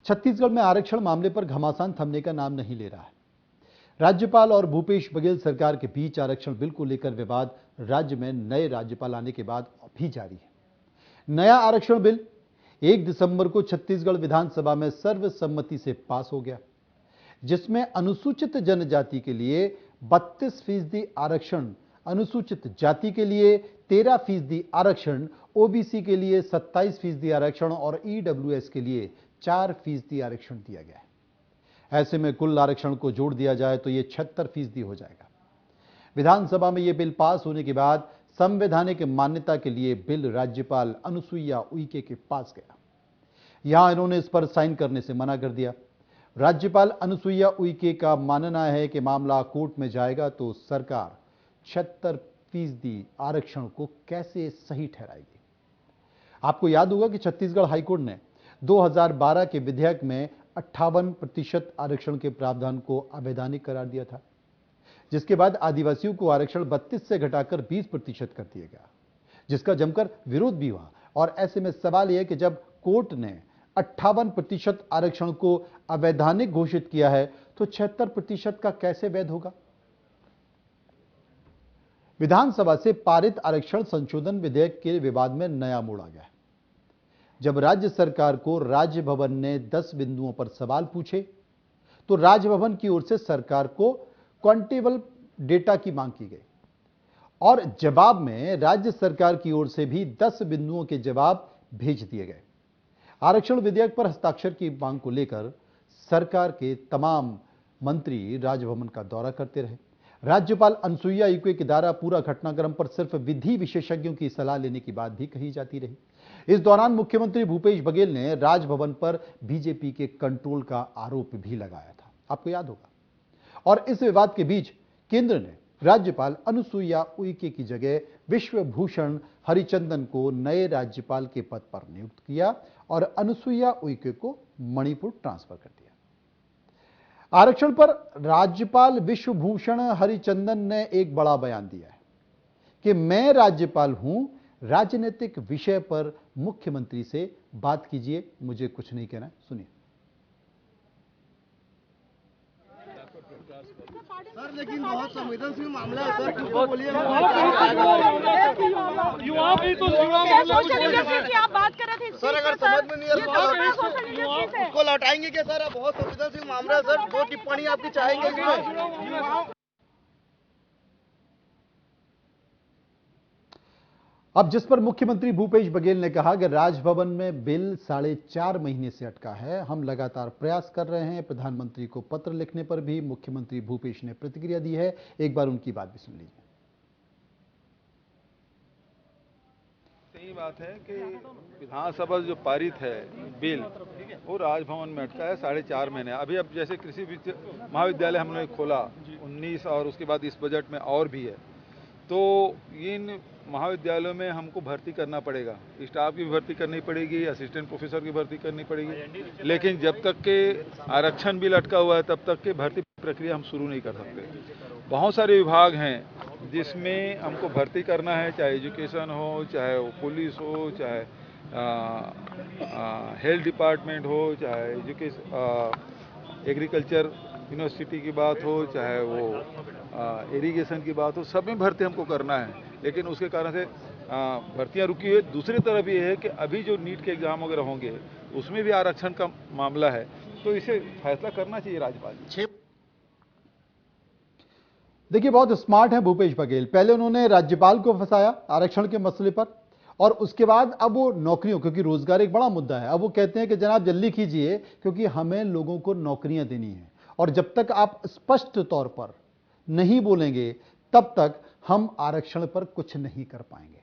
छत्तीसगढ़ में आरक्षण मामले पर घमासान थमने का नाम नहीं ले रहा है। राज्यपाल और भूपेश बघेल सरकार के बीच आरक्षण बिल को लेकर विवाद राज्य में नए राज्यपाल आने के बाद भी जारी है। नया आरक्षण बिल 1 दिसंबर को छत्तीसगढ़ विधानसभा में सर्वसम्मति से पास हो गया, जिसमें अनुसूचित जनजाति के लिए 32% आरक्षण, अनुसूचित जाति के लिए 13% आरक्षण, ओबीसी के लिए 27% आरक्षण और ईडब्ल्यूएस के लिए 4% आरक्षण दिया गया है। ऐसे में कुल आरक्षण को जोड़ दिया जाए तो यह 76% हो जाएगा। विधानसभा में यह बिल पास होने के बाद संवैधानिक मान्यता के लिए बिल राज्यपाल अनुसुईया उइके के पास गया। यहां इन्होंने इस पर साइन करने से मना कर दिया। राज्यपाल अनुसुईया उइके का मानना है कि मामला कोर्ट में जाएगा तो सरकार 76% आरक्षण को कैसे सही ठहराएगी। आपको याद होगा कि छत्तीसगढ़ हाईकोर्ट ने 2012 के विधेयक में 58% आरक्षण के प्रावधान को अवैधानिक करार दिया था, जिसके बाद आदिवासियों को आरक्षण 32 से घटाकर 20% कर दिया गया, जिसका जमकर विरोध भी हुआ। और ऐसे में सवाल यह कि जब कोर्ट ने 58% आरक्षण को अवैधानिक घोषित किया है तो 76% का कैसे वैध होगा। विधानसभा से पारित आरक्षण संशोधन विधेयक के विवाद में नया मोड़ आ गया है। जब राज्य सरकार को राजभवन ने 10 बिंदुओं पर सवाल पूछे तो राजभवन की ओर से सरकार को क्वांटेबल डेटा की मांग की गई और जवाब में राज्य सरकार की ओर से भी 10 बिंदुओं के जवाब भेज दिए गए। आरक्षण विधेयक पर हस्ताक्षर की मांग को लेकर सरकार के तमाम मंत्री राजभवन का दौरा करते रहे। राज्यपाल अनुसुईया उइके के द्वारा पूरा घटनाक्रम पर सिर्फ विधि विशेषज्ञों की सलाह लेने की बात भी कही जाती रही। इस दौरान मुख्यमंत्री भूपेश बघेल ने राजभवन पर बीजेपी के कंट्रोल का आरोप भी लगाया था, आपको याद होगा। और इस विवाद के बीच केंद्र ने राज्यपाल अनुसुईया उइके की जगह विश्वभूषण हरिचंदन को नए राज्यपाल के पद पर नियुक्त किया और अनुसुईया उइके को मणिपुर ट्रांसफर कर दिया। आरक्षण पर राज्यपाल विश्वभूषण हरिचंदन ने एक बड़ा बयान दिया है कि मैं राज्यपाल हूं, राजनीतिक विषय पर मुख्यमंत्री से बात कीजिए, मुझे कुछ नहीं कहना। सुनिए। सर लेकिन बहुत संवेदनशील मामला है सर, कुछ बोलिए। युवा भी तो आप बात कर रहे थे सर, अगर समझ में नहीं है उसको लौटाएंगे क्या सर? बहुत संवेदनशील मामला है सर, जो टिप्पणी आपकी चाहेंगे इसमें। अब जिस पर मुख्यमंत्री भूपेश बघेल ने कहा कि राजभवन में बिल 4.5 महीने से अटका है, हम लगातार प्रयास कर रहे हैं। प्रधानमंत्री को पत्र लिखने पर भी मुख्यमंत्री भूपेश ने प्रतिक्रिया दी है। एक बार उनकी बात भी सुन लीजिए। सही बात है कि विधानसभा जो पारित है बिल, वो राजभवन में अटका है 4.5 महीने। अभी अब जैसे कृषि महाविद्यालय हमने खोला 19 और उसके बाद इस बजट में और भी है, तो इन महाविद्यालयों में हमको भर्ती करना पड़ेगा, स्टाफ की भर्ती करनी पड़ेगी, असिस्टेंट प्रोफेसर की भर्ती करनी पड़ेगी। लेकिन जब तक के आरक्षण बिल अटका हुआ है तब तक के भर्ती प्रक्रिया हम शुरू नहीं कर सकते। बहुत सारे विभाग हैं जिसमें हमको भर्ती करना है, चाहे एजुकेशन हो, चाहे वो पुलिस हो, चाहे हेल्थ डिपार्टमेंट हो, चाहे एग्रीकल्चर यूनिवर्सिटी की बात हो, चाहे वो इरिगेशन की बात हो, सब में भर्ती हमको करना है। लेकिन उसके कारण से भर्तियां रुकी हुई। दूसरी तरफ ये है कि अभी जो नीट के एग्जाम वगैरह होंगे उसमें भी आरक्षण का मामला है, तो इसे फैसला करना चाहिए राज्यपाल जी। देखिए, बहुत स्मार्ट है भूपेश बघेल। पहले उन्होंने राज्यपाल को फंसाया आरक्षण के मसले पर और उसके बाद अब वो नौकरियों, क्योंकि रोजगार एक बड़ा मुद्दा है, अब वो कहते हैं कि जनाब जल्दी कीजिए क्योंकि हमें लोगों को नौकरियां देनी है और जब तक आप स्पष्ट तौर पर नहीं बोलेंगे तब तक हम आरक्षण पर कुछ नहीं कर पाएंगे।